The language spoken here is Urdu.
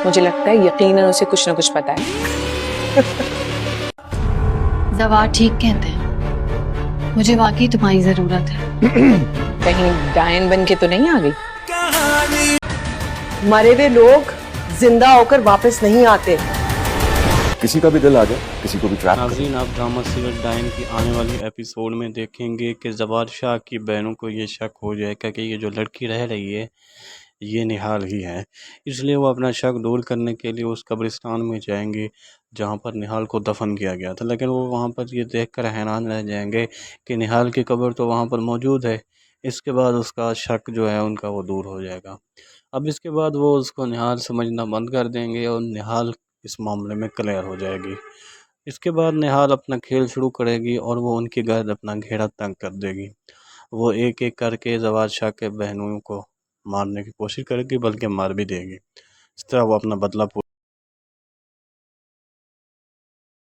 مجھے لگتا ہے یقیناً اسے کچھ نہ کچھ پتا ہے. زوار ٹھیک کہتے ہیں، مجھے واقعی تمہاری ضرورت ہے. کہیں ڈائن بن کے تو نہیں آ گئی؟ مرے ہوئے لوگ زندہ ہو کر واپس نہیں آتے. کسی کا بھی دل آ جائے، کسی کو بھی ٹریپ کرے. ناظرین، آپ ڈرامہ سیریل ڈائن کی آنے والی ایپیسوڈ میں دیکھیں گے کہ زوار شاہ کی بہنوں کو یہ شک ہو جائے گا کہ یہ جو لڑکی رہ رہی ہے یہ نہال ہی ہے. اس لیے وہ اپنا شک دور کرنے کے لیے اس قبرستان میں جائیں گے جہاں پر نہال کو دفن کیا گیا تھا، لیکن وہ وہاں پر یہ دیکھ کر حیران رہ جائیں گے کہ نہال کی قبر تو وہاں پر موجود ہے. اس کے بعد اس کا شک جو ہے ان کا وہ دور ہو جائے گا. اب اس کے بعد وہ اس کو نہال سمجھنا بند کر دیں گے اور نہال اس معاملے میں کلیئر ہو جائے گی. اس کے بعد نہال اپنا کھیل شروع کرے گی اور وہ ان کی گرد اپنا گھیرا تنگ کر دے گی. وہ ایک ایک کر کے زوار شاہ کے بہنوں کو مارنے کی کوشش کرے گی، بلکہ مار بھی دے گی. اس طرح وہ اپنا بدلہ